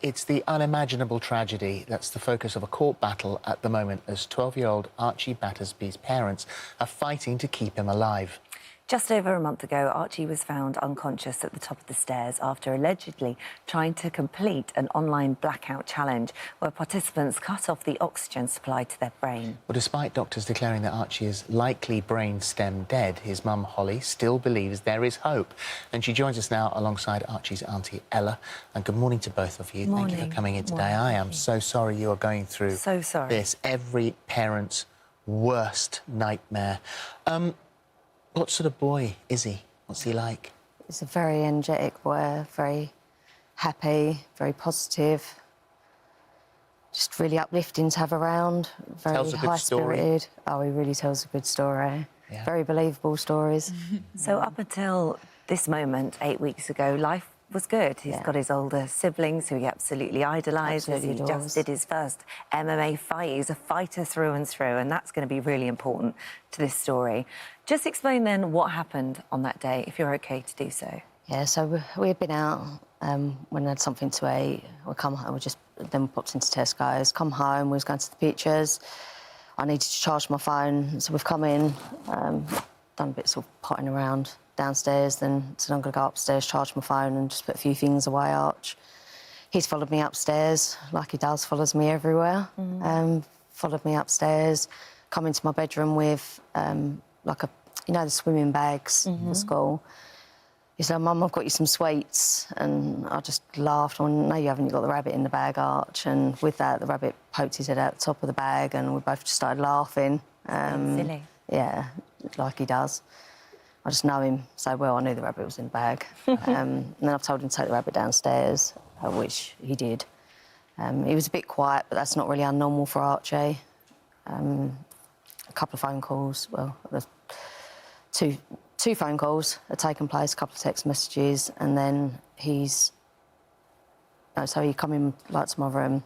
It's the unimaginable tragedy that's the focus of a court battle at the moment as 12-year-old Archie Battersbee's parents are fighting to keep him alive. Just over a month ago, Archie was found unconscious at the top of the stairs after allegedly trying to complete an online blackout challenge where participants cut off the oxygen supply to their brain. Well, despite doctors declaring that Archie is likely brain stem dead, his mum, Hollie, still believes there is hope. And she joins us now alongside Archie's auntie, Ella. And good morning to both of you. Morning. Thank you for coming in today. I am so sorry you are going through this. Every parent's worst nightmare. What sort of boy is he? What's he like? He's a very energetic boy, very happy, very positive. Just really uplifting to have around, very high-spirited. Oh, he really tells a good story. Yeah. Very believable stories. So up until this moment, 8 weeks ago, life was good. He's got his older siblings who he absolutely idolises. He just did his first MMA fight. He's a fighter through and through, and that's going to be really important to this story. Just explain then what happened on that day, if you're OK to do so. Yeah, so we had been out when I had something to eat. Then we popped into Tesco's, come home, we was going to the pictures. I needed to charge my phone, so we've come in, done a bit sort of potting around downstairs, then said I'm going to go upstairs, charge my phone and just put a few things away, Arch. He's followed me upstairs, like he does, follows me everywhere. Followed me upstairs, come into my bedroom with, the swimming bags for school. He said, Mum, I've got you some sweets. And I just laughed. I went, no, you haven't, you've got the rabbit in the bag, Arch. And with that, the rabbit poked his head out the top of the bag and we both just started laughing. Silly. Yeah, like he does. I just know him so well, I knew the rabbit was in the bag. And then I've told him to take the rabbit downstairs, which he did. He was a bit quiet, but that's not really unnormal for Archie. A couple of phone calls, two phone calls had taken place, a couple of text messages, and then so he come in, like, to my room.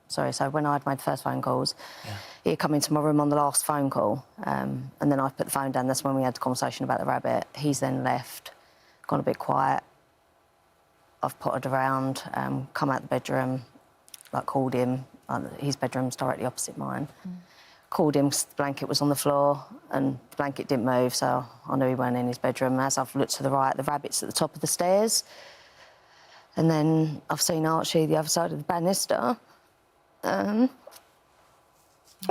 So when I'd made the first phone calls, he'd come into my room on the last phone call, and then I put the phone down. That's when we had the conversation about the rabbit. He's then left, gone a bit quiet. I've pottered around, come out the bedroom, called him. His bedroom's directly opposite mine. Called him, the blanket was on the floor, and the blanket didn't move, so I knew he weren't in his bedroom. As I've looked to the right, the rabbit's at the top of the stairs. And then I've seen Archie the other side of the banister.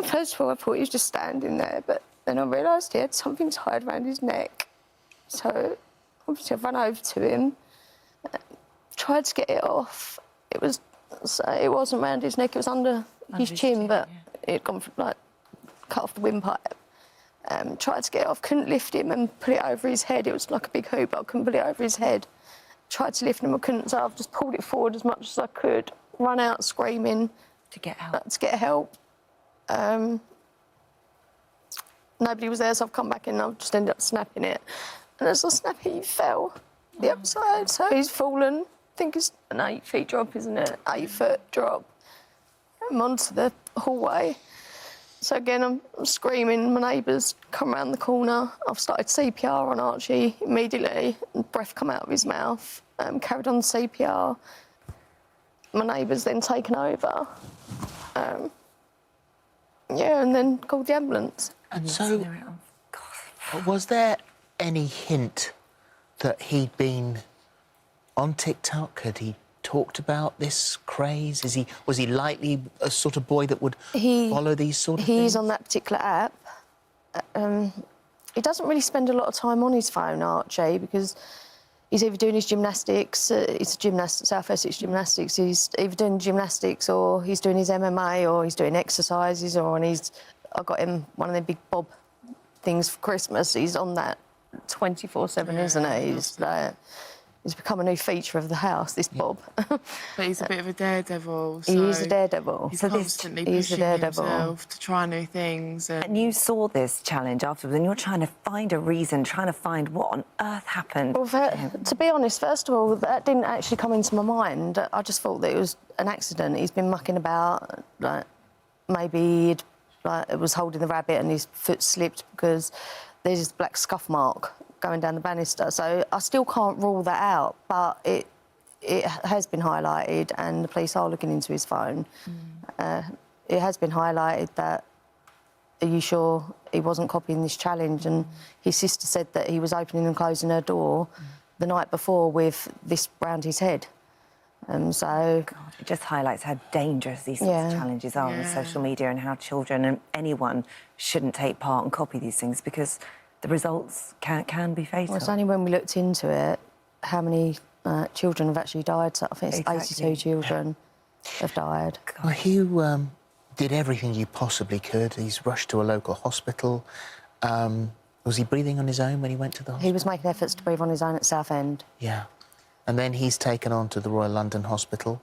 First of all, I thought he was just standing there, but then I realised he had something tied around his neck. So obviously I've run over to him, tried to get it off. It wasn't around his neck, it was under his chin, but it had gone from, cut off the windpipe. Tried to get it off, couldn't lift him and put it over his head. It was like a big hoop, but I couldn't put it over his head. Tried to lift him, I couldn't, so I've just pulled it forward as much as I could, run out screaming. To get help? To get help. Nobody was there, so I've come back in and I've just ended up snapping it. And as I snap it, he fell the other side, so he's fallen. I think it's an 8 feet drop, isn't it? 8 foot drop. I'm onto the hallway. So again, I'm screaming. My neighbours come round the corner. I've started CPR on Archie immediately. And breath come out of his mouth. Carried on CPR. My neighbour's then taken over. And then called the ambulance. And so, was there any hint that he'd been on TikTok? Had he talked about this craze? Was he likely a sort of boy that would follow these sort of things? He's on that particular app. He doesn't really spend a lot of time on his phone, Archie, because he's either doing his gymnastics, he's a gymnast at South Essex Gymnastics, he's either doing gymnastics or he's doing his MMA or he's doing exercises I got him one of the big bob things for Christmas. He's on that 24/7, isn't he? He's become a new feature of the house, this Bob. But he's a bit of a daredevil. So he's a daredevil. He's constantly pushing himself to try new things. And you saw this challenge afterwards, and you're trying to find a reason, trying to find what on earth happened. Well, to be honest, first of all, that didn't actually come into my mind. I just thought that it was an accident. He's been mucking about, maybe it was holding the rabbit and his foot slipped because there's this black scuff mark going down the banister. So I still can't rule that out, but it has been highlighted, and the police are looking into his phone. It has been highlighted that, are you sure he wasn't copying this challenge? And his sister said that he was opening and closing her door the night before with this round his head. So... God, it just highlights how dangerous these sorts of challenges are on social media, and how children and anyone shouldn't take part and copy these things, because the results can be fatal. Well, it's only when we looked into it how many children have actually died. So I think it's 82 children have died. Well, you did everything you possibly could. He's rushed to a local hospital. Was he breathing on his own when he went to the hospital? He was making efforts to breathe on his own at Southend. Yeah. And then he's taken on to the Royal London Hospital,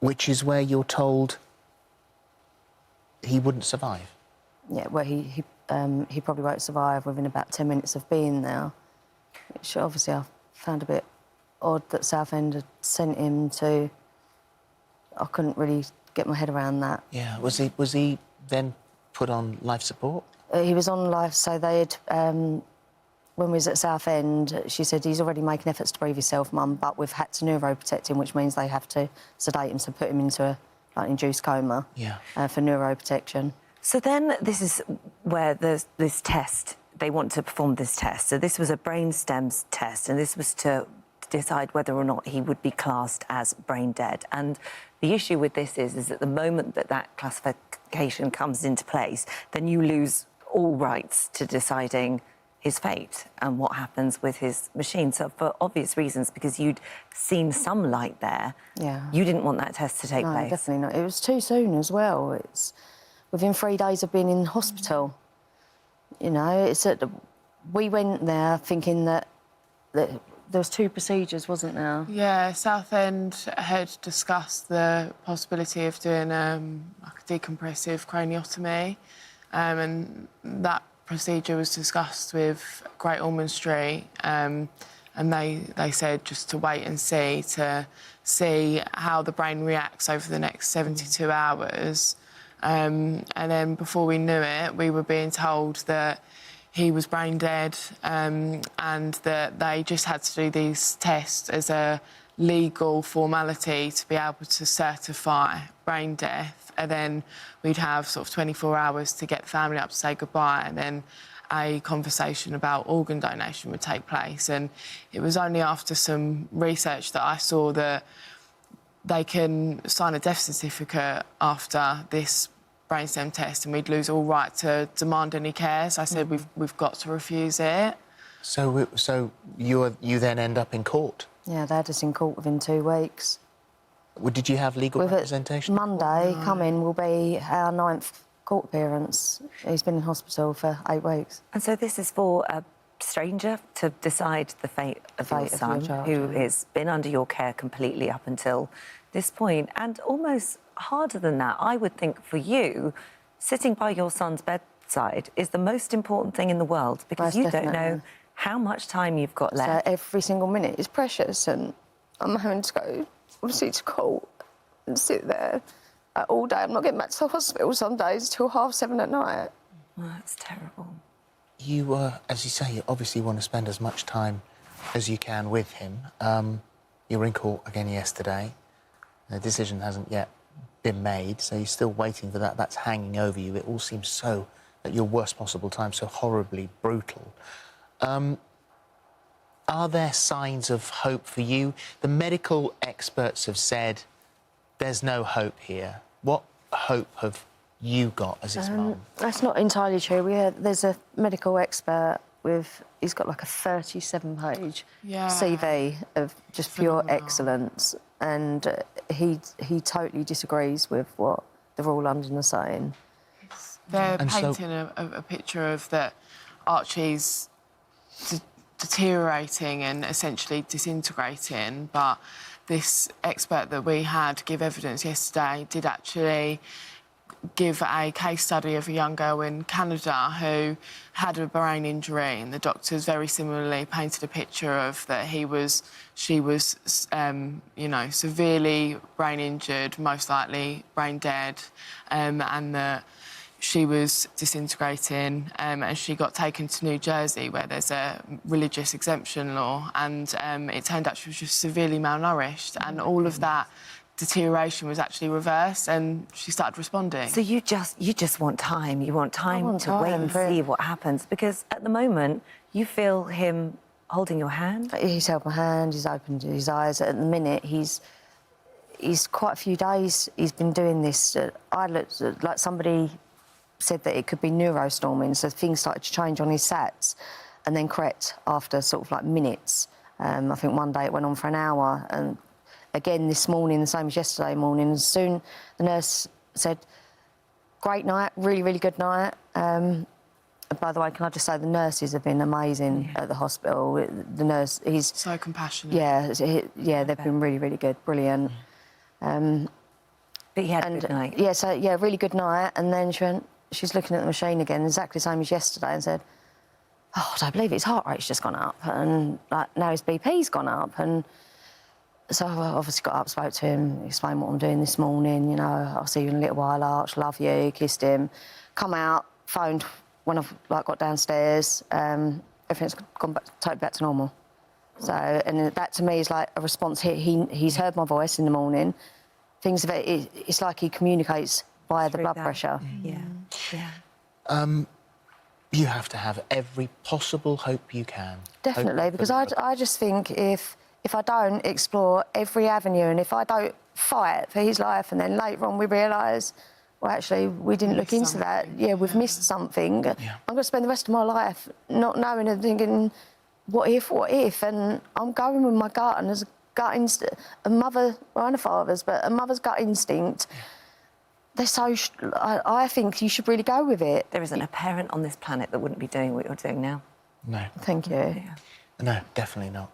which is where you're told he wouldn't survive. Yeah, well, he probably won't survive within about 10 minutes of being there, which obviously I found a bit odd that Southend had sent him to... I couldn't really get my head around that. Yeah. Was he then put on life support? He was on life, so they had... when we was at Southend, she said, he's already making efforts to breathe himself, Mum, but we've had to neuroprotect him, which means they have to sedate him, so put him into an induced coma for neuroprotection. So then this is where there's this test. They want to perform this test. So this was a brain stems test, and this was to decide whether or not he would be classed as brain dead. And the issue with this is that the moment that classification comes into place, then you lose all rights to deciding his fate and what happens with his machine. So for obvious reasons, because you'd seen some light there, you didn't want that test to take place. No, definitely not. It was too soon as well. It's within 3 days of being in hospital. You know, we went there thinking that there was 2 procedures, wasn't there? Yeah, Southend had discussed the possibility of doing like a decompressive craniotomy, and that procedure was discussed with Great Ormond Street, and they said just to wait and see how the brain reacts over the next 72 hours. And then before we knew it, we were being told that he was brain dead, and that they just had to do these tests as a legal formality to be able to certify brain death. And then we'd have sort of 24 hours to get the family up to say goodbye, and then a conversation about organ donation would take place. And it was only after some research that I saw that they can sign a death certificate after this brainstem test, and we'd lose all right to demand any care. So I said, we've got to refuse it. So you then end up in court? Yeah, they had us in court within 2 weeks. Did you have legal representation? Monday, coming, will be our 9th court appearance. He's been in hospital for 8 weeks. And so this is for a stranger to decide the fate of your son, who has been under your care completely up until this point. And almost harder than that, I would think, for you, sitting by your son's bedside is the most important thing in the world, because you don't know how much time you've got left. So every single minute is precious, and I'm having to go, obviously, to court and sit there all day. I'm not getting back to the hospital some days till 7:30 at night. Oh, that's terrible. You, as you say, you obviously want to spend as much time as you can with him. You were in court again yesterday. The decision hasn't yet been made, so you're still waiting for that. That's hanging over you. It all seems so, at your worst possible time, so horribly brutal. Are there signs of hope for you? The medical experts have said there's no hope here. What hope have you got as his mum? That's not entirely true. There's a medical expert he's got like a 37-page CV of just pure excellence, and he totally disagrees with what the Royal London are saying. They're painting a picture of that Archie's deteriorating and essentially disintegrating, but this expert that we had give evidence yesterday did actually give a case study of a young girl in Canada who had a brain injury, and the doctors very similarly painted a picture of that she was you know, severely brain injured, most likely brain dead, and that she was disintegrating, and she got taken to New Jersey, where there's a religious exemption law, and it turned out she was just severely malnourished, and all of that deterioration was actually reversed, and she started responding. So you just want time. You want time to wait and see what happens, because at the moment you feel him holding your hand. He's held my hand. He's opened his eyes. At the minute, he's quite a few days. He's been doing this. I looked like somebody said that it could be neurostorming, so things started to change on his SATs, and then correct after sort of like minutes. I think one day it went on for an hour, and again this morning, the same as yesterday morning. And soon the nurse said, "Great night, really, really good night." By the way, can I just say the nurses have been amazing at the hospital. The nurse, he's So compassionate. Yeah, they've been really, really good, brilliant. But he had a good night. Yeah, so yeah, really good night. And then she's looking at the machine again, exactly the same as yesterday, and said, "Oh, I don't believe it, his heart rate's just gone up, and like now his BP's gone up." And so I obviously got up, spoke to him, explained what I'm doing this morning. You know, "I'll see you in a little while, Arch. Love you." Kissed him. Come out, phoned when I've got downstairs. Everything's gone totally back to normal. So, and that to me is like a response. He's heard my voice in the morning. Things of it. It's like he communicates via the blood pressure. Yeah. You have to have every possible hope you can. Definitely, because I just think if I don't explore every avenue, and if I don't fight for his life, and then later on we realise, well, actually, we didn't look into that. Yeah, we've missed something. Yeah. I'm going to spend the rest of my life not knowing and thinking, what if? And I'm going with my gut, and there's a gut instinct. A mother, well, and a father's, but a mother's gut instinct. They're so. I think you should really go with it. There isn't a parent on this planet that wouldn't be doing what you're doing now. No. Thank you. Yeah. No, definitely not.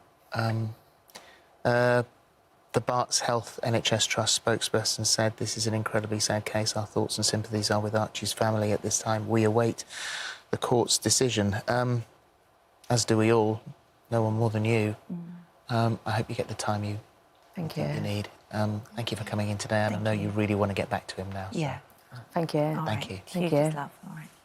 The Barts Health NHS Trust spokesperson said, "This is an incredibly sad case. Our thoughts and sympathies are with Archie's family at this time. We await the court's decision." As do we all. No one more than you. I hope you get the time you need. Thank you for coming in today, and I know you really want to get back to him now. So. Yeah. Thank you. Thank you. Thank Hugest you. love. All right.